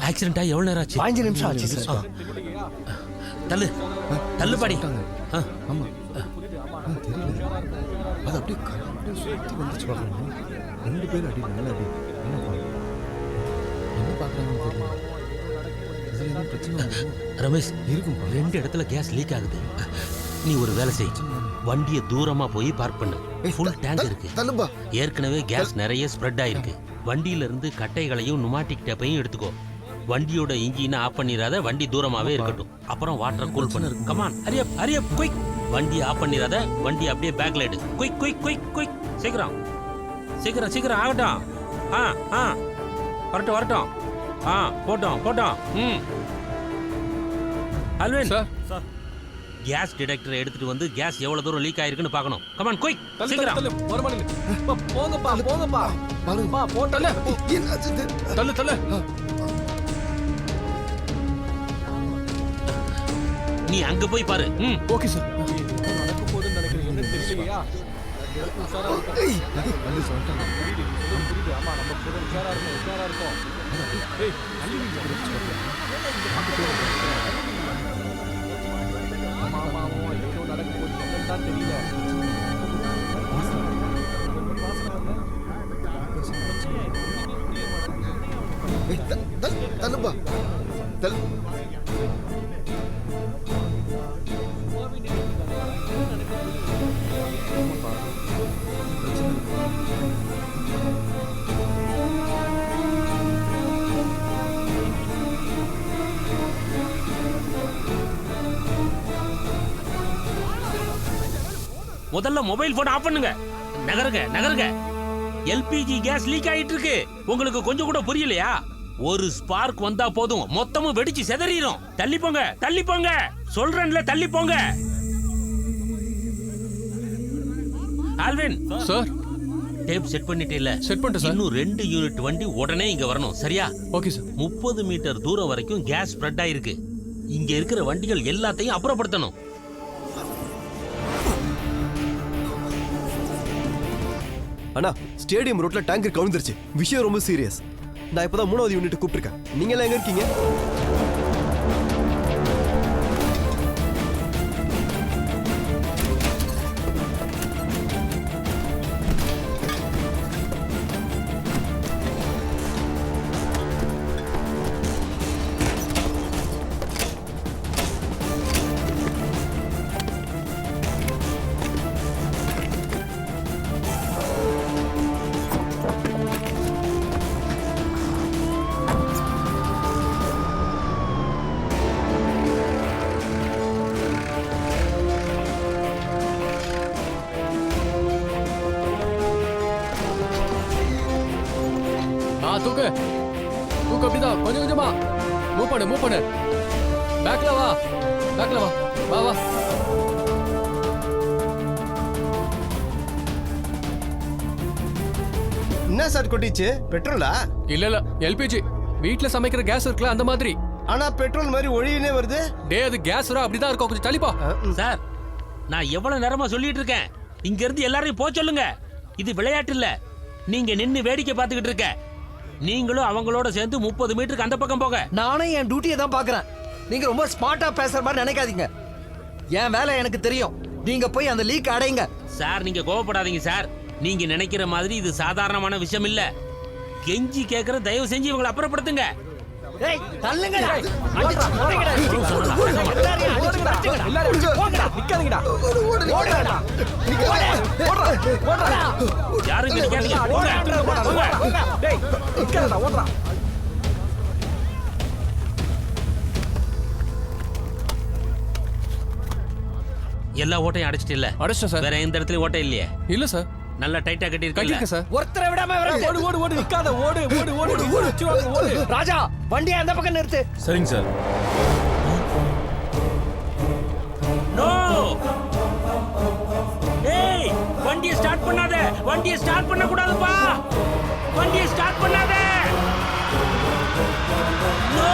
Accident ஆகி எவ்வளவு நேரம் ஆச்சு? 5 நிமிஷம் ஆச்சு சார். தள்ளு தள்ளு பாடி. ஆமா தெரியல. அது அப்படியே சுத்தி வந்துச்சு பாருங்க. 2 பேர் அடி நல்ல அடி. என்ன பாக்குறாங்கன்னு தெரியல. இதுல என்ன பிரச்சனை வரும்? ரமேஷ் இருக்கும். 2 இடத்துல கேஸ் லீக் ஆகுது. நீ ஒரு வேலை செய், வண்டியை தூரமா போய் பார்க் பண்ணு. ஃபுல் டேங்க் இருக்கு. ஏற்கனவே கேஸ் நிறைய ஸ்ப்ரெட் ஆயிருக்கு. வண்டியில இருந்து கட்டைகளையும் நுமாட்டிக் டேப்பையும் எடுத்துக்கோ. வண்டியோட இன்ஜினை ஆஃப் பண்ணிராத, வண்டி தூரமாவே இருக்கட்டும். அப்புறம் வாட்டரை கூல் பண்ணு. Come on ஹரியப் ஹரியப் quick. வண்டி ஆஃப் பண்ணிராத, வண்டி அப்படியே பேக்ல எடு. Quick quick quick quick. சீக்கிரம் சீக்கிரம் சீக்கிரம் ஆகட்டும். வரட்டும் வரட்டும். போட்டோம் போட்டோம். அல்வின் சார், கேஸ் டிடெக்டர் எடுத்துட்டு வந்து கேஸ் எவ்வளவு தூரம் லீக் ஆயிருக்குன்னு பார்க்கணும். கமான் குயிக் சீக்கிரம். போங்கப்பா போங்கப்பா பாருங்கப்பா. போட்டல தள்ளு தள்ளு. நீ அங்க போய் பாரு. Okay sir. நடக்க போகுதுன்னு நினைக்கிறேன். என்ன தெரியலையா? புரியுது. ஆமா நம்ம உஷாரா இருக்கும். ஏய் ஆமா ஏதோ நடக்க போகுது. என்னன்னு தெரியல. தள்ளுப்பா தள்ளு. முதல்ல மொபைல் போன் ஆஃப் பண்ணுங்க. நகருங்க நகருங்க. எல்பிஜி கேஸ் லீக் ஆயிட்டு இருக்கு. உங்களுக்கு கொஞ்சம் கூட புரியலையா? ஒரு ஸ்பார்க் வந்தா போதும், மொத்தமும் வெடிச்சு செதறிடும். தள்ளி போங்க தள்ளி போங்க சொல்றேன்ல, தள்ளி போங்க. ஆல்வின் சார், டேப் செட் பண்ணிட்டேல? செட் பண்ணிட்டேன் சார். இன்னும் 2 யூனிட் வண்டி உடனே இங்க வரணும், சரியா? Okay sir. 30 மீட்டர் தூரம் வரைக்கும் கேஸ் ஸ்ப்ரெட் ஆயிருக்கு. இங்க இருக்கிற வண்டிகள் எல்லாத்தையும் அப்புறப்படுத்தணும். அண்ணா, ஸ்டேடியம் ரோட்ல டேங்கர் கவுந்துருச்சு. விஷயம் ரொம்ப சீரியஸ். நான் இப்பதான் 3வது யூனிட் கூப்பிட்டுருக்கேன். நீங்க எல்லாம் எங்க இருக்கீங்க? தூக்கு தூக்கு. அப்படிதான் கொஞ்சம் கொஞ்சமா மூவ் பண்ணு. பேக்ல வா வா வா. என்ன சார் கொட்டிச்சு? பெட்ரோலா? இல்ல எல்பிஜி. வீட்ல சமைக்கிற கேஸ் இருக்குல்ல, அந்த மாதிரி. ஆனா பெட்ரோல் மாதிரி ஒழியினே வருது. டே, அது கேஸ் அப்படிதான் இருக்கும். கொஞ்சம் தள்ளிப்பா. சார், நான் எவ்வளவு நேரமா சொல்லிட்டு இருக்கேன், இங்க இருந்து எல்லாரையும் போக சொல்லுங்க. இது விளையாட்டு இல்ல. நீங்க நின்னு வேடிக்கை பார்த்துக்கிட்டு இருக்க. நீங்களும் அவங்களோட சேர்ந்து 30 மீட்டருக்கு அந்த பக்கம் போக. நானும் என் டியூட்டியை தான் பாக்குறேன். நீங்க ரொம்ப ஸ்மார்ட்டா பேசுற மாதிரி நினைக்காதீங்க. என் வேலை எனக்கு தெரியும். நீங்க போய் அந்த லீக் அடையுங்க. சார், நீங்க கோவப்படாதீங்க சார். நீங்க நினைக்கிற மாதிரி இது சாதாரணமான விஷயம் இல்ல. கெஞ்சி கேக்குற, தயவு செஞ்சு இவங்களை அப்புறப்படுத்துங்க. ஏய், தள்ளுங்கடா. யாரும் நிக்காதீங்க. எல்லா ஓட்டையும் அடைச்சிட்டு இல்ல? அடைச்சிட்டேன் சார். வேற எந்த இடத்துலயும் ஓட்டை இல்லையே? இல்ல சார். நல்லா டைட்டா கட்டிருக்கீங்க சார். ஒருத்தரை விடாம ஓடு நிக்காத. ஓடு. ராஜா, வண்டியை அந்த பக்கம் நிறுத்து. சரிங்க சார். நோ. ஏய், வண்டியை ஸ்டார்ட் பண்ணாத. வண்டியை ஸ்டார்ட் பண்ண கூடாதுப்பா. வண்டியை ஸ்டார்ட் பண்ணாத. நோ.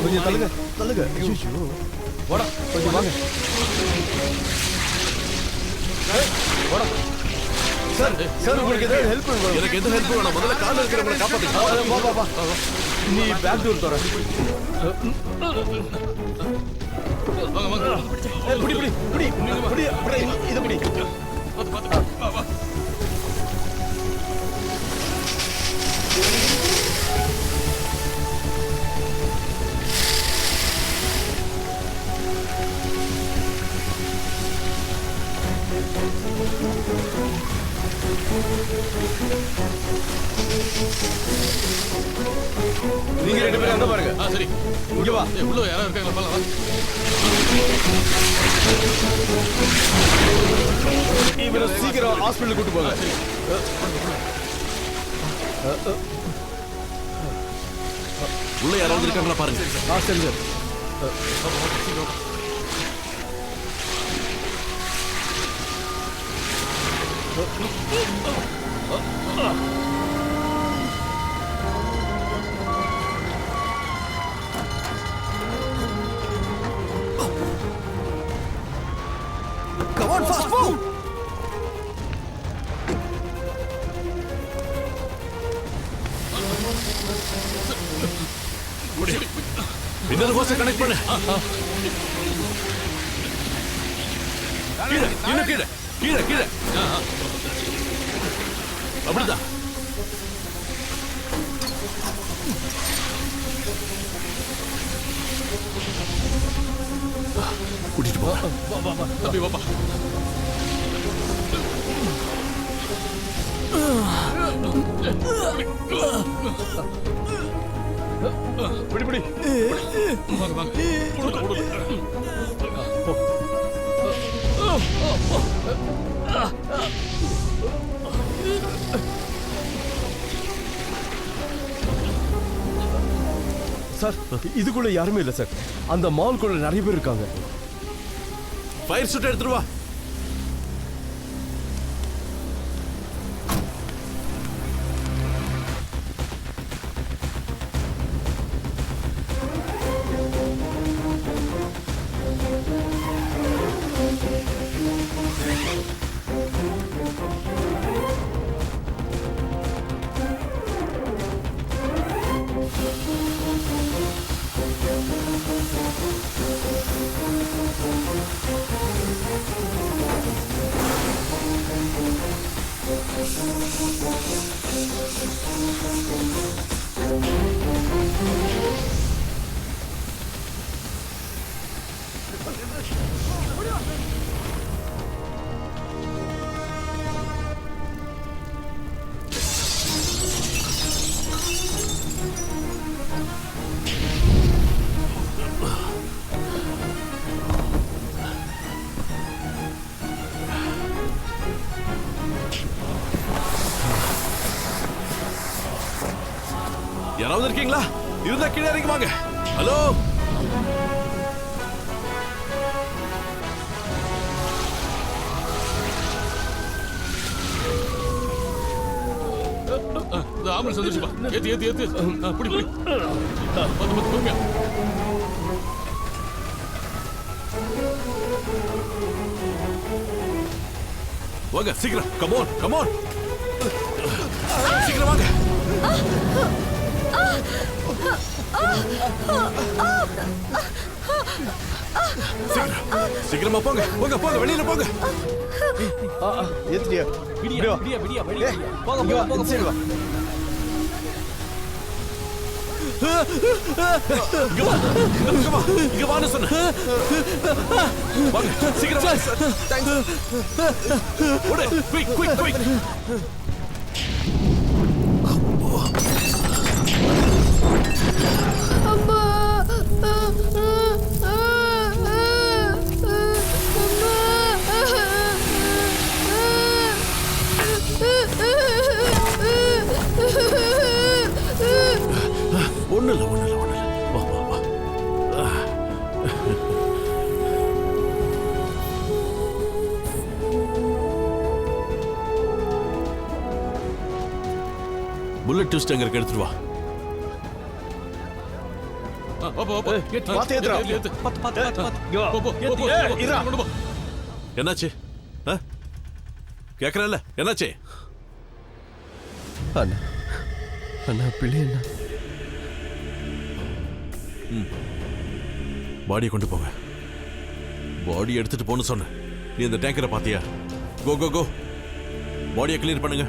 கொஞ்சம் தள்ளுங்க தள்ளுங்க. ஐயோ வாடா கொஞ்சம் வாங்க. வாடா சார். சார் உங்களுக்கு ஏதாவது ஹெல்ப் வேணும்? எனக்கு எந்த ஹெல்ப் வேணாம். முதல்ல கால்ல இருக்கிறவங்களை காப்பாத்துங்க. வா வா வா. நீ பேக் டோர் தர. புடி புடி புடி புடி புடி இத புடி. வா வா. நீங்க ரெண்டு பேரும் அங்க பாருங்க. சரி இங்க வா. உள்ள யாரா இருக்காங்களா பாருங்க. இவரை சீக்கிரம் ஹாஸ்பிடல் கூட்டி போங்க. உள்ள யாராவது இருக்காங்களா பாருங்க. சரி sir. Come on, fast move! இன்னொரு ஹோஸை கனெக்ட் பண்ணு. கீழே இன்னும் கீழே கீழே கீழே. அப்படிதான். கூட்டிட்டு போ. வா வா வா தம்பி வாப்பா. பிடி பிடி. வாங்க வாங்க. கொடுங்க கொடுங்க. சார் இதுக்குள்ள யாருமே இல்ல சார். அந்த மால்குள்ள நிறைய பேர் இருக்காங்க. ஃபயர் சூட் எடுத்துட்டு வா. யாராவது இருக்கீங்களா? இருந்தா கீழே இறங்கி வாங்க. ஹலோ, ஆம்புலன்ஸ் வந்துருச்சுப்பா. ஏத்து ஏத்து ஏத்து. புடி புடி. வந்து பொறுமையா. வாங்க சீக்கிரம். Come on come on. சீக்கிரம் வாங்க. சீக்கிரமா போங்க போங்க போங்க, வெளியில போங்க. ஏத்துடியா விடியா விடியா விடியா விடியா போங்க போங்க போங்க சரி வா. இங்க வான்னு சொன்ன. வாங்க சீக்கிரம் வாங்க. ஓடு, குயிக் குயிக் குயிக். அம்மா ஒண்ணு இல்ல ஒண்ணு இல்ல ஒண்ணு இல்ல. வா வா வா. புல்லட் ட்விஸ்ட் அங்க இருக்கு, எடுத்துட்டு வா. என்னாச்சு? கேக்குறேன்ல, என்னாச்சு? அண்ணா அண்ணா பிள்ளை அண்ணா. பாடியை கொண்டு போங்க. பாடி எடுத்துட்டு போன்னு சொன்ன. நீ இந்த டேங்கரை பாத்தியா? கோ கோ கோ. பாடியை கிளியர் பண்ணுங்க.